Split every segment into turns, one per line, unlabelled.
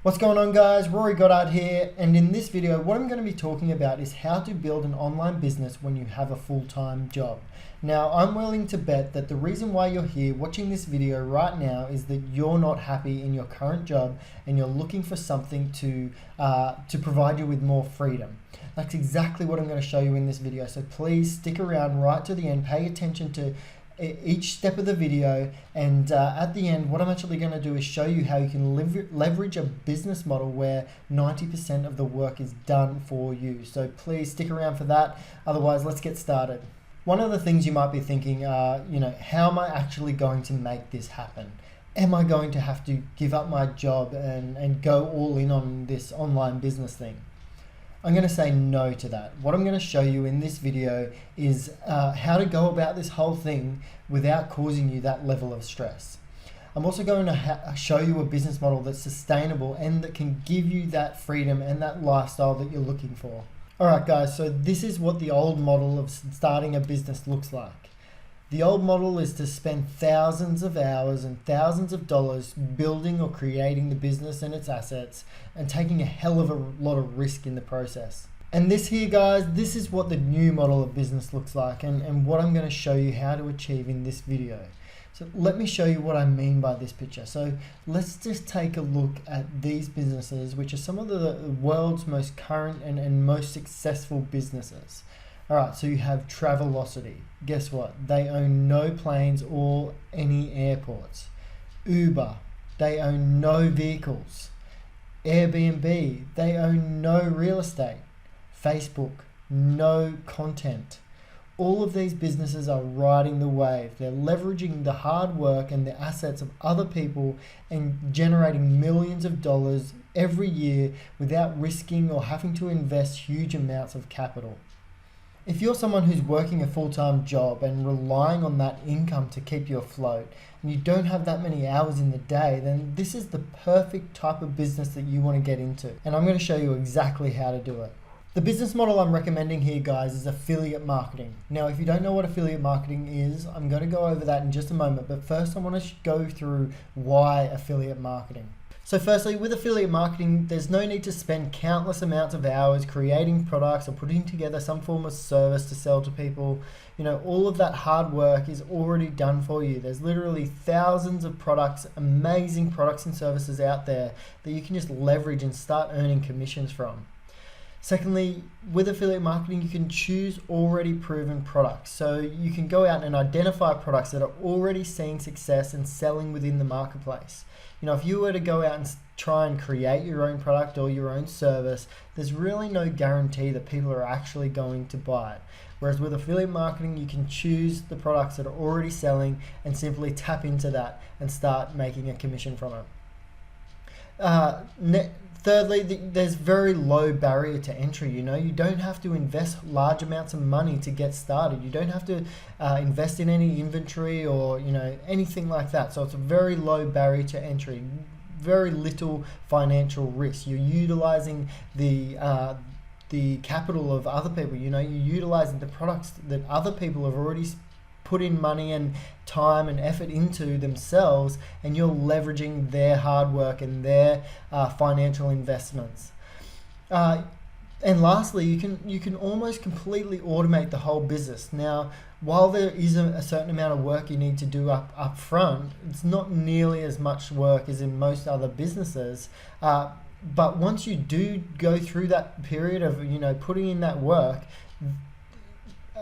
What's going on, guys? Rory Goddard here, and in this video what I'm going to be talking about is how to build an online business when you have a full-time job. Now, I'm willing to bet that the reason why you're here watching this video right now is that you're not happy in your current job and you're looking for something to provide you with more freedom. That's exactly what I'm going to show you in this video, so please stick around right to the end, pay attention to each step of the video, and at the end what I'm actually going to do is show you how you can leverage a business model where 90% of the work is done for you. So please stick around for that, otherwise let's get started. One of the things you might be thinking are, how am I actually going to make this happen? Am I going to have to give up my job and go all in on this online business thing? I'm going to say no to that. What I'm going to show you in this video is how to go about this whole thing without causing you that level of stress. I'm also going to show you a business model that's sustainable and that can give you that freedom and that lifestyle that you're looking for. Alright guys, so this is what the old model of starting a business looks like. The old model is to spend thousands of hours and thousands of dollars building or creating the business and its assets and taking a hell of a lot of risk in the process. And this here, guys, this is what the new model of business looks like and what I'm going to show you how to achieve in this video. So let me show you what I mean by this picture. So let's just take a look at these businesses, which are some of the world's most current and most successful businesses. Alright, so you have Travelocity. Guess what? They own no planes or any airports. Uber, they own no vehicles. Airbnb, they own no real estate. Facebook, no content. All of these businesses are riding the wave. They're leveraging the hard work and the assets of other people and generating millions of dollars every year without risking or having to invest huge amounts of capital. If you're someone who's working a full-time job and relying on that income to keep you afloat, and you don't have that many hours in the day, then this is the perfect type of business that you want to get into. And I'm going to show you exactly how to do it. The business model I'm recommending here, guys, is affiliate marketing. Now, if you don't know what affiliate marketing is, I'm going to go over that in just a moment, but first I want to go through why affiliate marketing. So firstly, with affiliate marketing, there's no need to spend countless amounts of hours creating products or putting together some form of service to sell to people. All of that hard work is already done for you. There's literally thousands of products, amazing products and services out there that you can just leverage and start earning commissions from. Secondly, with affiliate marketing, you can choose already proven products. So you can go out and identify products that are already seeing success and selling within the marketplace. If you were to go out and try and create your own product or your own service, there's really no guarantee that people are actually going to buy it. Whereas with affiliate marketing, you can choose the products that are already selling and simply tap into that and start making a commission from it. Thirdly, there's very low barrier to entry. You don't have to invest large amounts of money to get started. You don't have to invest in any inventory or anything like that. So it's a very low barrier to entry, very little financial risk. You're utilizing the capital of other people. You're utilizing the products that other people have already put in money and time and effort into themselves, and you're leveraging their hard work and their financial investments. And lastly, you can almost completely automate the whole business. Now, while there is a certain amount of work you need to do up front, it's not nearly as much work as in most other businesses. But once you do go through that period of putting in that work,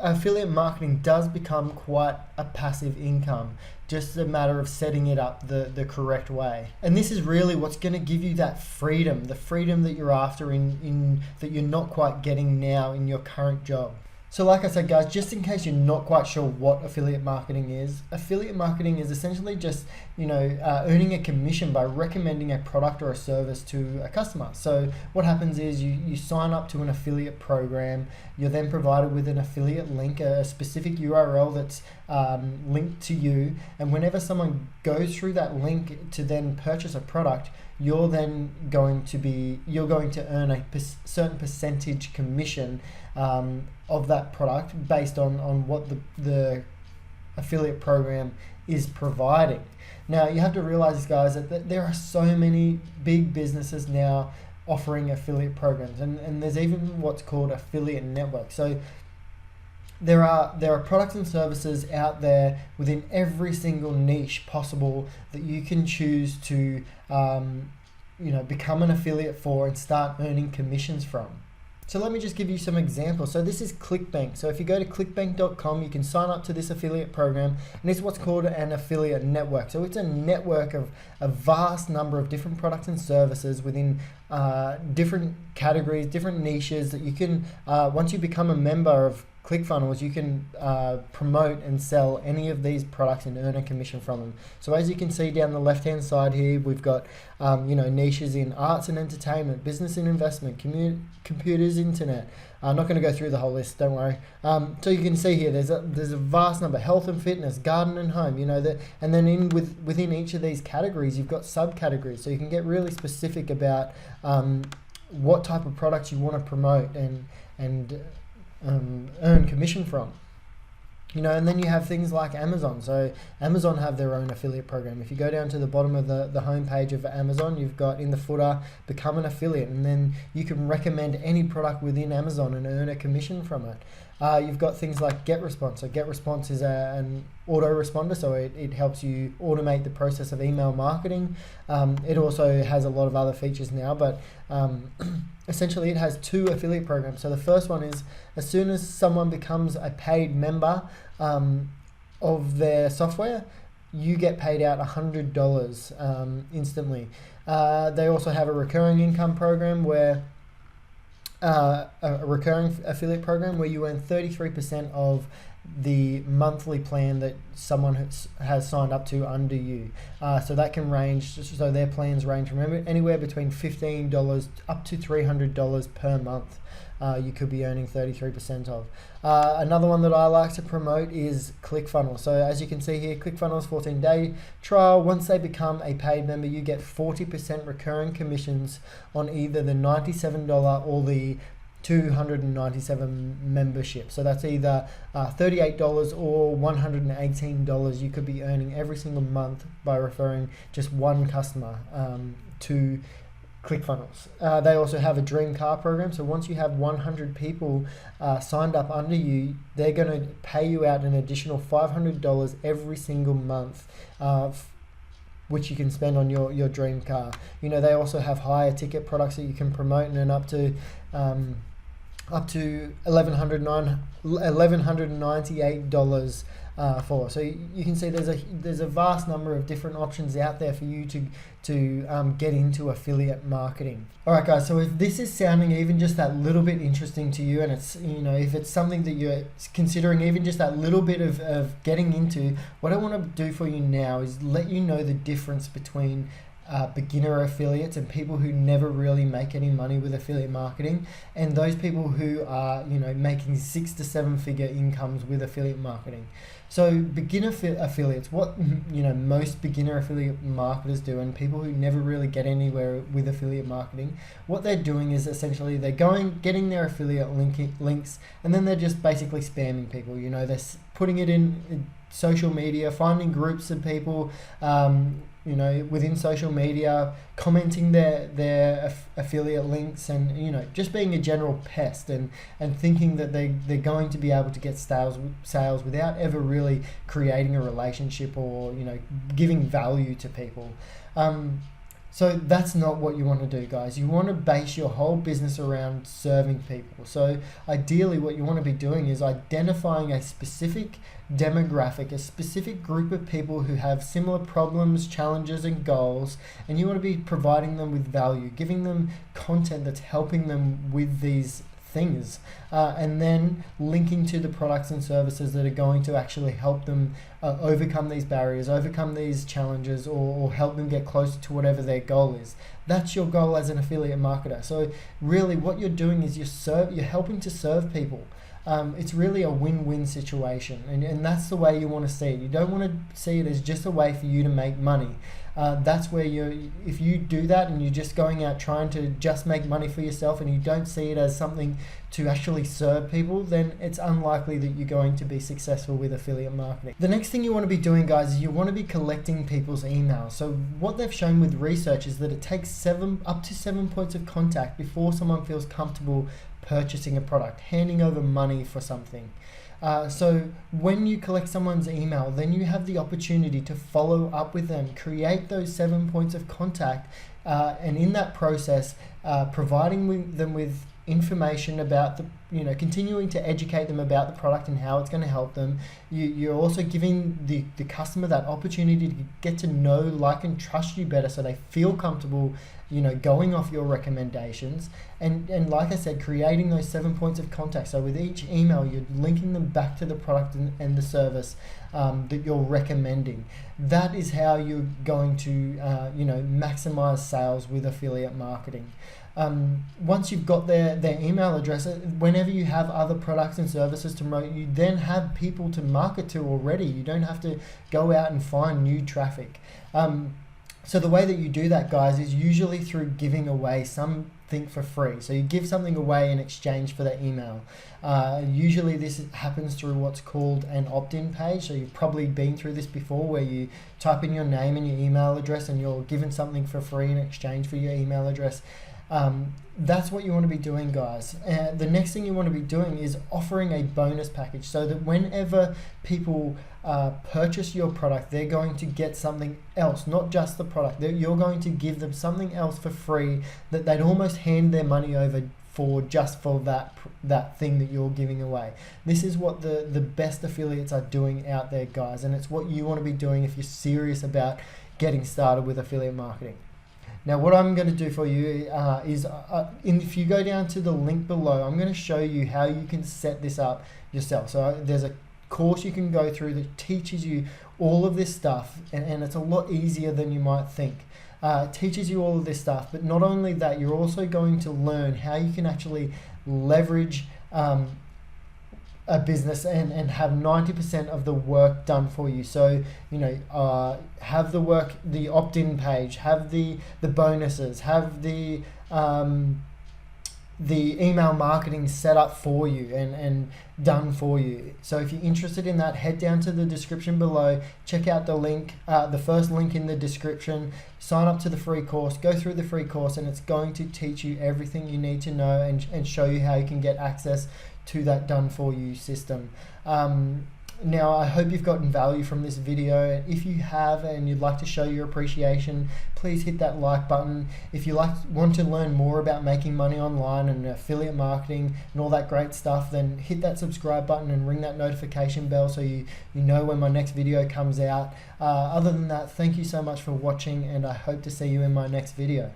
affiliate marketing does become quite a passive income, just a matter of setting it up the correct way. And this is really what's going to give you that freedom, the freedom that you're after in that you're not quite getting now in your current job. So like I said, guys, just in case you're not quite sure what affiliate marketing is essentially just, earning a commission by recommending a product or a service to a customer. So what happens is you sign up to an affiliate program. You're then provided with an affiliate link, a specific URL that's linked to you. And whenever someone goes through that link to then purchase a product, you're going to earn a certain percentage commission of that product based on what the affiliate program is providing. Now, you have to realize, guys, that there are so many big businesses now offering affiliate programs, and there's even what's called affiliate network. So there are products and services out there within every single niche possible that you can choose to become an affiliate for and start earning commissions from. So let me just give you some examples. So this is ClickBank. So if you go to clickbank.com, you can sign up to this affiliate program, and it's what's called an affiliate network. So it's a network of a vast number of different products and services within different categories, different niches that you can, once you become a member of ClickFunnels, you can promote and sell any of these products and earn a commission from them. So as you can see down the left hand side here, we've got niches in arts and entertainment, business and investment, computers, internet. I'm not going to go through the whole list, don't worry. So you can see here there's a vast number: health and fitness, garden and home, and then within each of these categories you've got subcategories, so you can get really specific about what type of products you want to promote and earn commission from. And then you have things like Amazon. So Amazon have their own affiliate program. If you go down to the bottom of the home page of Amazon, you've got in the footer, become an affiliate, and then you can recommend any product within Amazon and earn a commission from it. You've got things like GetResponse. So GetResponse is an autoresponder, so it helps you automate the process of email marketing. It also has a lot of other features now, but essentially it has two affiliate programs. So the first one is, as soon as someone becomes a paid member of their software, you get paid out $100 instantly. They also have a recurring income program where a recurring affiliate program where you earn 33% of the monthly plan that someone has signed up to under you. So that can range, so their plans range from anywhere between $15 up to $300 per month. You could be earning 33% of. Another one that I like to promote is ClickFunnels. So as you can see here, ClickFunnels 14-day trial. Once they become a paid member, you get 40% recurring commissions on either the $97 or the $297 membership. So that's either $38 or $118 you could be earning every single month by referring just one customer to ClickFunnels. They also have a dream car program. So once you have 100 people signed up under you, they're going to pay you out an additional $500 every single month, which you can spend on your dream car. They also have higher ticket products that you can promote and earn up to $1,198 for. So you can see there's a vast number of different options out there for you to get into affiliate marketing. All right, guys. So if this is sounding even just that little bit interesting to you, and it's if it's something that you're considering even just that little bit of getting into, what I want to do for you now is let you know the difference between beginner affiliates and people who never really make any money with affiliate marketing, and those people who are making 6 to 7 figure incomes with affiliate marketing. So beginner affiliates, what most beginner affiliate marketers do, and people who never really get anywhere with affiliate marketing, what they're doing is essentially they're getting their affiliate links, and then they're just basically spamming people. They're putting it in social media, finding groups of people within social media, commenting their affiliate links, and just being a general pest and thinking that they're going to be able to get sales without ever really creating a relationship or giving value to people. So that's not what you want to do, guys. You want to base your whole business around serving people. So ideally what you want to be doing is identifying a specific demographic, a specific group of people who have similar problems, challenges, and goals, and you want to be providing them with value, giving them content that's helping them with these things, and then linking to the products and services that are going to actually help them overcome these barriers, overcome these challenges, or help them get closer to whatever their goal is. That's your goal as an affiliate marketer. So really what you're doing is you're helping to serve people. It's really a win-win situation, and that's the way you want to see it. You don't want to see it as just a way for you to make money. That's where if you do that and you're just going out trying to just make money for yourself and you don't see it as something to actually serve people, then it's unlikely that you're going to be successful with affiliate marketing. The next thing you want to be doing, guys, is you want to be collecting people's emails. So what they've shown with research is that it takes up to 7 points of contact before someone feels comfortable purchasing a product, handing over money for something. So when you collect someone's email, then you have the opportunity to follow up with them, create those 7 points of contact, and in that process, providing them with information about continuing to educate them about the product and how it's going to help them. You're also giving the customer that opportunity to get to know, like, and trust you better, so they feel comfortable going off your recommendations, and like I said, creating those 7 points of contact. So with each email, you're linking them back to the product and the service that you're recommending. That is how you're going to maximize sales with affiliate marketing. Once you've got their email address, whenever you have other products and services to promote, you then have people to market to already. You don't have to go out and find new traffic. So the way that you do that, guys, is usually through giving away something for free. So you give something away in exchange for that email. Usually this happens through what's called an opt-in page. So you've probably been through this before, where you type in your name and your email address and you're given something for free in exchange for your email address. That's what you want to be doing, guys. The next thing you want to be doing is offering a bonus package, so that whenever people purchase your product, they're going to get something else, not just the product. You're going to give them something else for free that they'd almost hand their money over for, just for that thing that you're giving away. This is what the best affiliates are doing out there, guys, and it's what you want to be doing if you're serious about getting started with affiliate marketing. Now, what I'm going to do for you is, if you go down to the link below, I'm going to show you how you can set this up yourself. So there's a course you can go through that teaches you all of this stuff, and it's a lot easier than you might think. It teaches you all of this stuff, but not only that, you're also going to learn how you can actually leverage a business and have 90% of the work done for you. So have the opt-in page, have the bonuses, have the email marketing set up for you and done for you. So if you're interested in that, head down to the description below, check out the link, the first link in the description, sign up to the free course, go through the free course, and it's going to teach you everything you need to know and show you how you can get access to that done for you system. Now, I hope you've gotten value from this video. If you have and you'd like to show your appreciation, please hit that like button. If you want to learn more about making money online and affiliate marketing and all that great stuff, then hit that subscribe button and ring that notification bell so you know when my next video comes out. Other than that, thank you so much for watching, and I hope to see you in my next video.